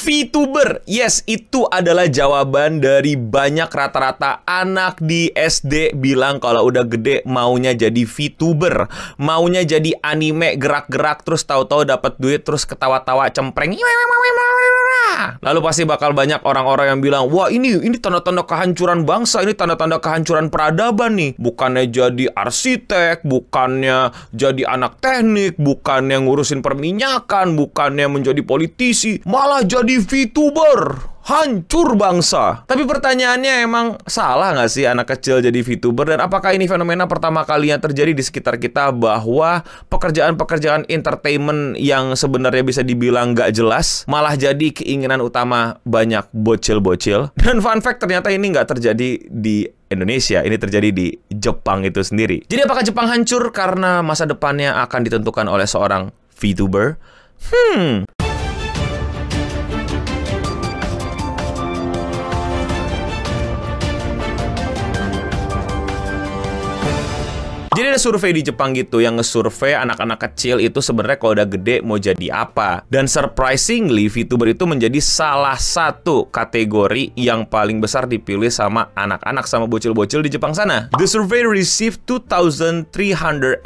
VTuber. Yes, itu adalah jawaban dari banyak rata-rata anak di SD bilang kalau udah gede maunya jadi VTuber. Maunya jadi anime gerak-gerak terus tahu-tahu dapat duit terus ketawa-tawa cempreng. Lalu pasti bakal banyak orang-orang yang bilang, wah ini tanda-tanda kehancuran bangsa, ini tanda-tanda kehancuran peradaban nih. Bukannya jadi arsitek, bukannya jadi anak teknik, bukannya ngurusin perminyakan, bukannya menjadi politisi, malah jadi VTuber. Hancur bangsa. Tapi pertanyaannya, emang salah nggak sih anak kecil jadi VTuber? Dan apakah ini fenomena pertama kalinya terjadi di sekitar kita, bahwa pekerjaan-pekerjaan entertainment yang sebenarnya bisa dibilang nggak jelas malah jadi keinginan utama banyak bocil-bocil? Dan fun fact, ternyata ini nggak terjadi di Indonesia, ini terjadi di Jepang itu sendiri. Jadi apakah Jepang hancur karena masa depannya akan ditentukan oleh seorang VTuber? Jadi ada survei di Jepang gitu yang nge-survei anak-anak kecil itu sebenarnya kalau udah gede mau jadi apa. Dan surprisingly, VTuber itu menjadi salah satu kategori yang paling besar dipilih sama anak-anak, sama bocil-bocil di Jepang sana. The survey received 2,313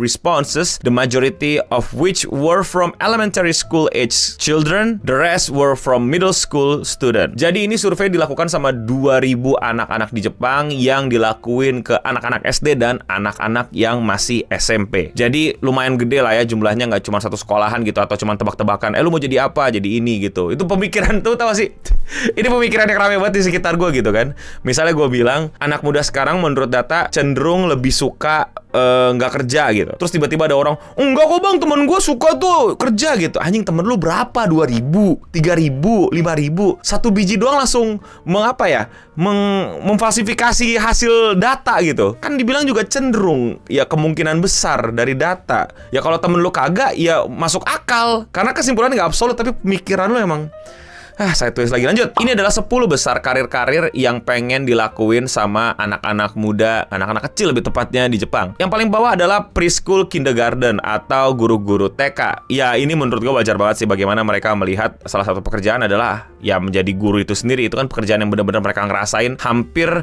responses, the majority of which were from elementary school age children, the rest were from middle school student. Jadi ini survei dilakukan sama 2.000 anak-anak di Jepang yang dilakuin ke anak-anak SD dan anak-anak yang masih SMP. Jadi lumayan gede lah ya jumlahnya, nggak cuma satu sekolahan gitu atau cuma tebak-tebakan, lu mau jadi apa, jadi ini gitu. Itu pemikiran tuh, tau sih? Ini pemikiran yang rame banget di sekitar gue gitu kan. Misalnya gue bilang, anak muda sekarang menurut data cenderung lebih suka nggak kerja gitu. Terus tiba-tiba ada orang, enggak kok bang, temen gue suka tuh kerja gitu. Anjing, temen lu berapa? 2.000, 3.000, 5.000. Satu biji doang langsung memfalsifikasi hasil data gitu. Kan dibilang juga cenderung, ya kemungkinan besar dari data. Ya kalau temen lu kagak, ya masuk akal. Karena kesimpulannya nggak absolut, tapi pemikiran lu emang... saya tulis lagi, lanjut. Ini adalah 10 besar karir-karir yang pengen dilakuin sama anak-anak muda, anak-anak kecil lebih tepatnya di Jepang. Yang paling bawah adalah preschool kindergarten atau guru-guru TK. Ya ini menurut gue wajar banget sih bagaimana mereka melihat salah satu pekerjaan adalah ya menjadi guru itu sendiri. Itu kan pekerjaan yang benar-benar mereka ngerasain hampir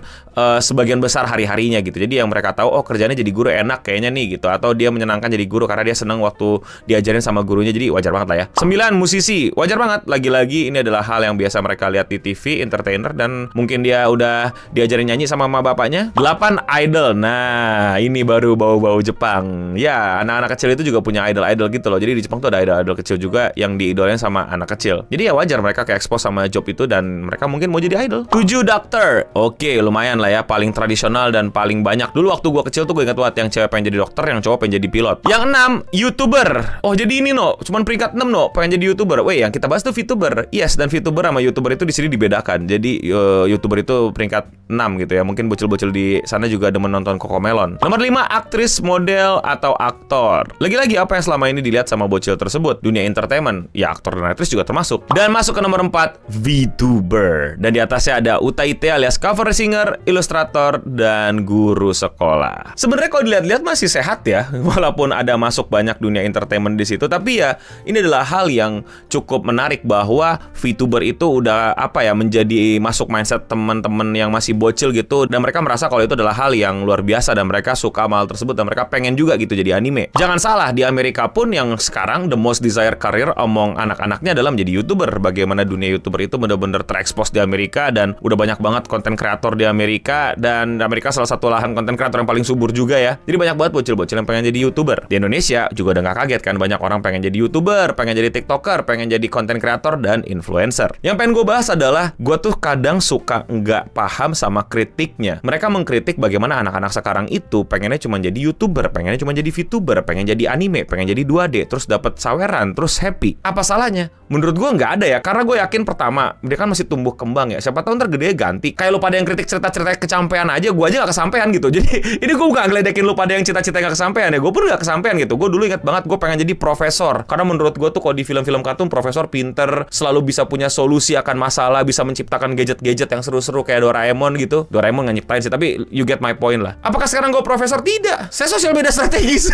sebagian besar hari-harinya gitu. Jadi yang mereka tahu, oh kerjaannya jadi guru enak kayaknya nih gitu. Atau dia menyenangkan jadi guru karena dia senang waktu diajarin sama gurunya. Jadi wajar banget lah ya. 9, musisi. Wajar banget. Lagi-lagi ini adalah hal yang biasa mereka lihat di TV, entertainer, dan mungkin dia udah diajarin nyanyi sama mama bapaknya. 8, idol. Nah, ini baru bau-bau Jepang. Ya, anak-anak kecil itu juga punya idol-idol gitu loh. Jadi di Jepang tuh ada idol-idol kecil juga yang diidolain sama anak kecil. Jadi ya wajar mereka ke-expose sama job itu dan mereka mungkin mau jadi idol. 7, dokter. Oke, lumayan lah ya, paling tradisional dan paling banyak. Dulu waktu gua kecil tuh gue ingat banget yang cewek pengen jadi dokter, yang cowok pengen jadi pilot. Yang 6, YouTuber. Oh, jadi ini no, cuman peringkat 6 no, pengen jadi YouTuber. Weh, yang kita bahas tuh VTuber. Yes, dan VTuber sama YouTuber itu di sini dibedakan. Jadi YouTuber itu peringkat 6 gitu ya. Mungkin bocil-bocil di sana juga demen nonton Cocomelon. Nomor 5, aktris, model, atau aktor. Lagi-lagi apa yang selama ini dilihat sama bocil tersebut? Dunia entertainment. Ya, aktor dan aktris juga termasuk. Dan masuk ke nomor 4, VTuber. Dan di atasnya ada Utaite alias cover singer, ilustrator, dan guru sekolah. Sebenarnya kalau dilihat-lihat masih sehat ya. Walaupun ada masuk banyak dunia entertainment di situ, tapi ya ini adalah hal yang cukup menarik bahwa VTuber itu udah menjadi masuk mindset teman-teman yang masih bocil gitu, dan mereka merasa kalau itu adalah hal yang luar biasa dan mereka suka hal tersebut dan mereka pengen juga gitu jadi anime. Jangan salah, di Amerika pun yang sekarang the most desired career among anak-anaknya adalah menjadi YouTuber. Bagaimana dunia YouTuber itu benar-benar terekspos di Amerika dan udah banyak banget konten kreator di Amerika, dan Amerika salah satu lahan konten kreator yang paling subur juga ya. Jadi banyak banget bocil-bocil yang pengen jadi YouTuber. Di Indonesia juga udah nggak kaget kan, banyak orang pengen jadi YouTuber, pengen jadi TikToker, pengen jadi konten kreator dan influencer. Yang pengen gue bahas adalah gue tuh kadang suka nggak paham sama kritiknya. Mereka mengkritik bagaimana anak-anak sekarang itu pengennya cuma jadi YouTuber, pengennya cuma jadi VTuber, pengen jadi anime, pengen jadi 2D, terus dapat saweran, terus happy. Apa salahnya? Menurut gue nggak ada ya, karena gue yakin pertama, dia kan masih tumbuh kembang ya. Siapa tahu ntar gede ganti. Kayak lu pada yang kritik cerita-cerita kecapean aja, gue aja gak kesampean gitu. Jadi ini gue gak ngeledekin lu pada yang cita-cita gak kesampean ya. Gue pun gak kesampean gitu. Gue dulu ingat banget gue pengen jadi profesor. Karena menurut gue tuh kalau di film-film kartun, profesor pinter, selalu bisa punya solusi akan masalah, bisa menciptakan gadget-gadget yang seru-seru kayak Doraemon gitu. Doraemon gak nyiptain sih, tapi you get my point lah. Apakah sekarang gue profesor? Tidak. Saya sosial media strategis.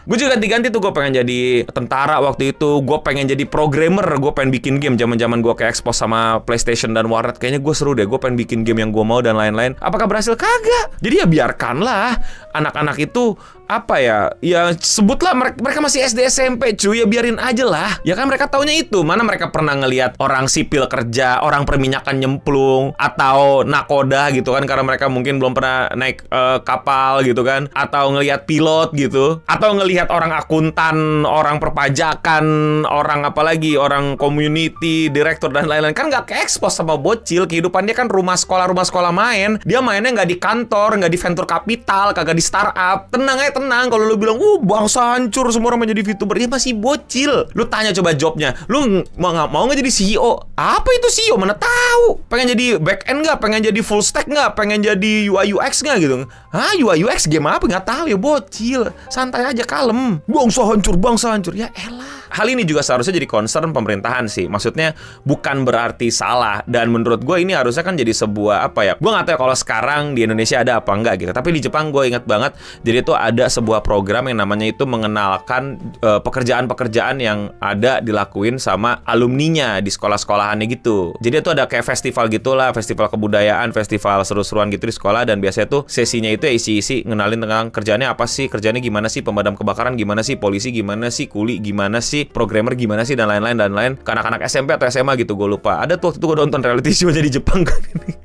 Gue juga ganti-ganti tuh. Gue pengen jadi tentara waktu itu. Gue pengen jadi programmer. Gue pengen bikin game. Zaman-zaman gue ke expose sama PlayStation dan warnet. Kayaknya gue seru deh. Gue pengen bikin game yang gue mau dan lain-lain. Apakah berhasil? Kagak. Jadi ya biarkanlah anak-anak itu apa ya sebutlah mereka masih SD SMP cuy, ya biarin aja lah. Ya kan mereka taunya itu. Mana mereka pernah ngelihat orang sipil kerja, orang perminyakan nyemplung, atau nakoda gitu kan, karena mereka mungkin belum pernah naik kapal gitu kan, atau ngelihat pilot gitu, atau ngelihat orang akuntan, orang perpajakan, orang apalagi orang community director dan lain-lain. Kan nggak ke-expose sama bocil. Kehidupan dia kan rumah sekolah main. Dia mainnya nggak di kantor, nggak di venture capital, kagak di startup. Tenang aja, tenang. Kalau lu bilang, bangsa hancur, semua orang menjadi VTuber, dia masih bocil. Lu tanya coba jobnya, lu mau nggak jadi CEO? Apa itu CEO? Mana tahu? Pengen jadi back end nggak? Pengen jadi full stack nggak? Pengen jadi UI UX nggak gitu? Hah, UI UX game apa? Nggak tahu ya, bocil. Santai aja, kalem. Bangsa hancur. Ya elah. Hal ini juga seharusnya jadi concern pemerintahan sih. Maksudnya bukan berarti salah. Dan menurut gue ini harusnya kan jadi sebuah apa ya? Gue nggak tahu kalau sekarang di Indonesia ada apa enggak gitu. Tapi di Jepang gue ingat banget. Jadi itu ada sebuah program yang namanya itu mengenalkan pekerjaan-pekerjaan yang ada dilakuin sama alumninya di sekolah-sekolahannya gitu. Jadi itu ada kayak festival gitulah, festival kebudayaan, festival seru-seruan gitu di sekolah. Dan biasanya tuh sesinya itu ya isi-isi ngenalin tentang kerjaannya apa sih, kerjaannya gimana sih, pemadam kebakaran gimana sih, polisi gimana sih, kuli gimana sih, programmer gimana sih, dan lain-lain ke anak-anak SMP atau SMA gitu, gue lupa. Ada tuh waktu itu gue nonton reality show di Jepang.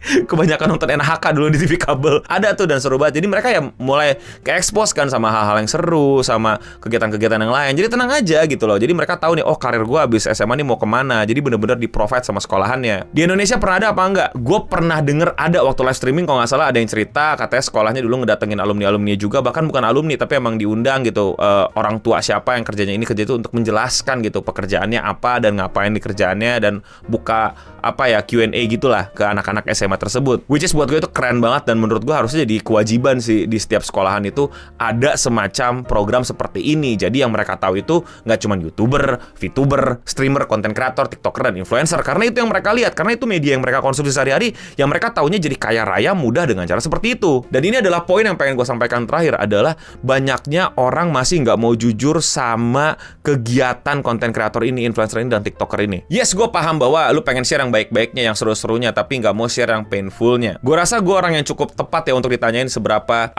Kebanyakan nonton NHK dulu di TV kabel. Ada tuh dan seru banget. Jadi mereka ya mulai ke-expose kan sama hal-hal yang seru, sama kegiatan-kegiatan yang lain. Jadi tenang aja gitu loh. Jadi mereka tahu nih, oh karir gue abis SMA nih mau kemana. Jadi bener-bener di-provide sama sekolahannya. Di Indonesia pernah ada apa enggak? Gue pernah denger ada waktu live streaming kalau nggak salah ada yang cerita katanya sekolahnya dulu ngedatengin alumni-alumni juga, bahkan bukan alumni tapi emang diundang gitu, orang tua siapa yang kerja itu untuk menjelaskan gitu pekerjaannya apa dan ngapain di kerjaannya, dan buka apa ya Q&A gitulah ke anak-anak SMA tersebut. Which is buat gue itu keren banget, dan menurut gue harusnya jadi kewajiban sih di setiap sekolahan itu ada semacam program seperti ini. Jadi yang mereka tahu itu nggak cuma YouTuber, VTuber, streamer, content creator, TikToker, dan influencer, karena itu yang mereka lihat, karena itu media yang mereka konsumsi sehari-hari, yang mereka taunya jadi kaya raya mudah dengan cara seperti itu. Dan ini adalah poin yang pengen gue sampaikan terakhir, adalah banyaknya orang masih nggak mau jujur sama kegiatan content creator ini, influencer ini, dan TikToker ini. Yes, gue paham bahwa lu pengen share yang baik-baiknya, yang seru-serunya, tapi nggak mau share yang painfulnya. Gue rasa gue orang yang cukup tepat ya untuk ditanyain seberapa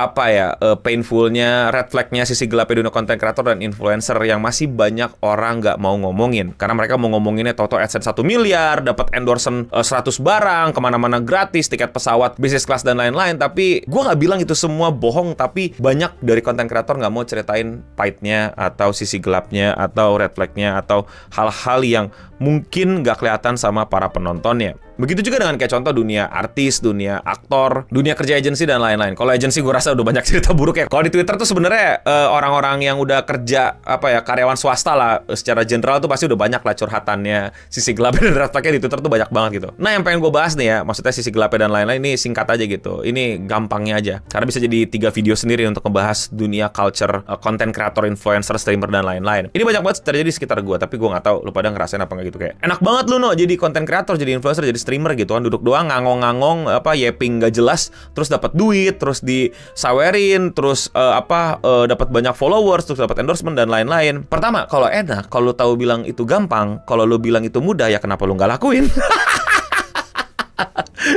painfulnya, red flagnya, sisi gelapnya dunia content creator dan influencer yang masih banyak orang nggak mau ngomongin. Karena mereka mau ngomonginnya toto AdSense 1 miliar, dapat endorsement 100 barang, kemana-mana gratis, tiket pesawat, business class, dan lain-lain. Tapi gue nggak bilang itu semua bohong, tapi banyak dari content creator nggak mau ceritain pahitnya, atau sisi gelapnya, atau red flagnya, atau hal-hal yang mungkin nggak kelihatan sama para penontonnya. Begitu juga dengan kayak contoh dunia artis, dunia aktor, dunia kerja agensi, dan lain-lain. Kalau agensi gue rasa udah banyak cerita buruk ya. Kalau di Twitter tuh sebenarnya orang-orang yang udah kerja karyawan swasta lah secara general tuh pasti udah banyak lah curhatannya, sisi gelapnya dan red flagnya di Twitter tuh banyak banget gitu. Nah, yang pengen gue bahas nih ya, maksudnya sisi gelapnya dan lain-lain ini singkat aja gitu. Ini gampangnya aja. Karena bisa jadi 3 video sendiri untuk ngebahas dunia culture, content creator, influencer, streamer, dan lain-lain. Ini banyak banget terjadi di sekitar gue, tapi gue nggak tahu lu pada ngerasain apa nggak gitu. Kayak enak banget lu jadi content creator, jadi influencer, jadi streamer gitu kan, duduk doang ngangong-ngangong yeping gak jelas, terus dapat duit, terus disawerin, terus dapat banyak followers, terus dapat endorsement dan lain-lain. Pertama, kalau enak, kalau lu tahu bilang itu gampang, kalau lu bilang itu mudah, ya kenapa lu nggak lakuin?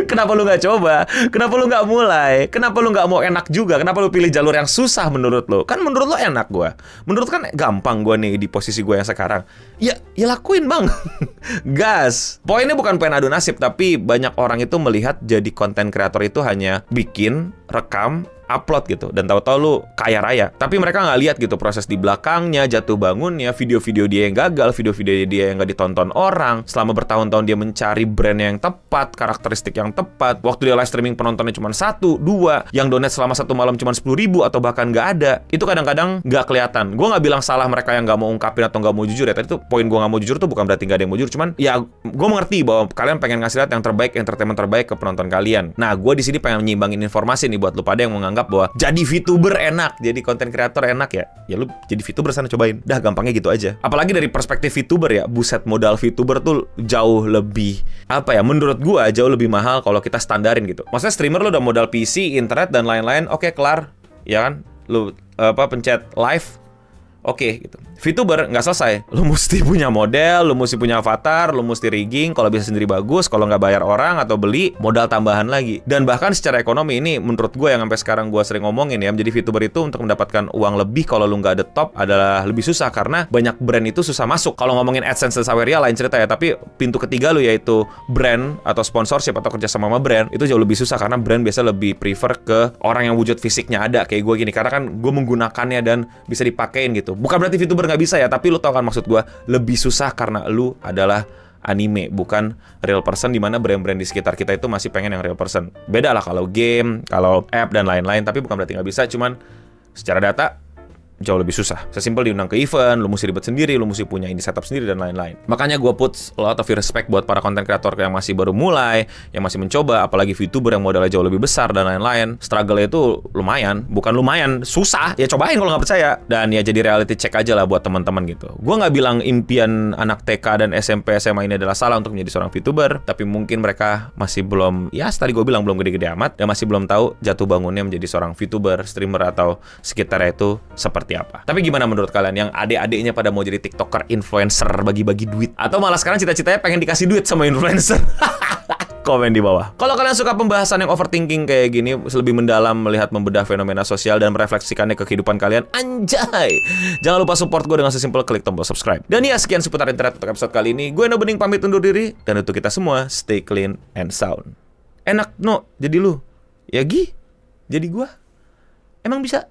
Kenapa lu nggak coba? Kenapa lu nggak mulai? Kenapa lu nggak mau enak juga? Kenapa lu pilih jalur yang susah menurut lu? Kan menurut lu enak gua. Menurut kan gampang gua nih di posisi gua yang sekarang. Ya lakuin bang. Gas. Poinnya bukan pengen adu nasib, tapi banyak orang itu melihat jadi konten kreator itu hanya bikin, rekam, upload gitu, dan tahu-tahu lu kaya raya. Tapi mereka nggak lihat gitu proses di belakangnya, jatuh bangunnya, video-video dia yang gagal, video-video dia yang nggak ditonton orang. Selama bertahun-tahun dia mencari brand yang tepat, karakteristik yang tepat. Waktu dia live streaming penontonnya cuma 1, 2, yang donate selama 1 malam cuma 10.000 atau bahkan nggak ada. Itu kadang-kadang nggak kelihatan. Gue nggak bilang salah mereka yang nggak mau ungkapin atau nggak mau jujur ya. Tadi tuh poin gue nggak mau jujur tuh bukan berarti nggak ada yang mau jujur. Cuman ya gue mengerti bahwa kalian pengen ngasih lihat yang terbaik, entertainment terbaik ke penonton kalian. Nah, gue di sini pengen nyimbangin informasi nih buat lu pada yang menganggap bahwa jadi VTuber enak, jadi konten kreator enak ya. Ya lu jadi VTuber sana cobain. Dah gampangnya gitu aja. Apalagi dari perspektif VTuber ya, buset modal VTuber tuh jauh lebih apa ya? Menurut gue jauh lebih mahal kalau kita standarin gitu. Maksudnya streamer lu udah modal PC, internet dan lain-lain, oke kelar, ya kan? Lu pencet live, oke gitu. VTuber nggak selesai. Lu mesti punya model, lu mesti punya avatar, lu mesti rigging. Kalau bisa sendiri bagus, kalau nggak bayar orang atau beli, modal tambahan lagi. Dan bahkan secara ekonomi ini, menurut gue yang sampai sekarang gue sering ngomongin ya, menjadi VTuber itu untuk mendapatkan uang lebih kalau lu nggak ada top adalah lebih susah karena banyak brand itu susah masuk. Kalau ngomongin AdSense dan Saweria lain cerita ya, tapi pintu ketiga lu yaitu brand atau sponsorship atau kerja sama brand itu jauh lebih susah karena brand biasa lebih prefer ke orang yang wujud fisiknya ada kayak gue gini, karena kan gue menggunakannya dan bisa dipakein gitu. Bukan berarti VTuber nggak bisa ya, tapi lu tau kan maksud gue, lebih susah karena lu adalah anime, bukan real person, dimana brand-brand di sekitar kita itu masih pengen yang real person. Beda lah kalau game, kalau app dan lain-lain, tapi bukan berarti nggak bisa, cuman secara data jauh lebih susah. Sesimpel diundang ke event, lu mesti ribet sendiri, lu mesti punya ini setup sendiri dan lain-lain. Makanya gue put a lot of respect buat para content creator yang masih baru mulai, yang masih mencoba, apalagi VTuber yang modalnya jauh lebih besar dan lain-lain. Struggle itu lumayan, bukan lumayan, susah. Ya cobain kalau nggak percaya. Dan ya jadi reality check aja lah buat teman-teman gitu. Gue nggak bilang impian anak TK dan SMP SMA ini adalah salah untuk menjadi seorang VTuber, tapi mungkin mereka masih belum, ya tadi gue bilang belum gede-gede amat, dan masih belum tahu jatuh bangunnya menjadi seorang VTuber, streamer atau sekitarnya itu seperti apa. Tapi gimana menurut kalian yang adik-adiknya pada mau jadi TikToker, influencer, bagi-bagi duit, atau malah sekarang cita-citanya pengen dikasih duit sama influencer? Komen di bawah. Kalau kalian suka pembahasan yang overthinking kayak gini, lebih mendalam melihat membedah fenomena sosial dan merefleksikannya ke kehidupan kalian, anjay, jangan lupa support gue dengan sesimpel klik tombol subscribe. Dan ya, sekian seputar internet untuk episode kali ini. Gue No Bening pamit undur diri, dan untuk kita semua stay clean and sound. Enak No jadi lu, ya Gi jadi gue, emang bisa.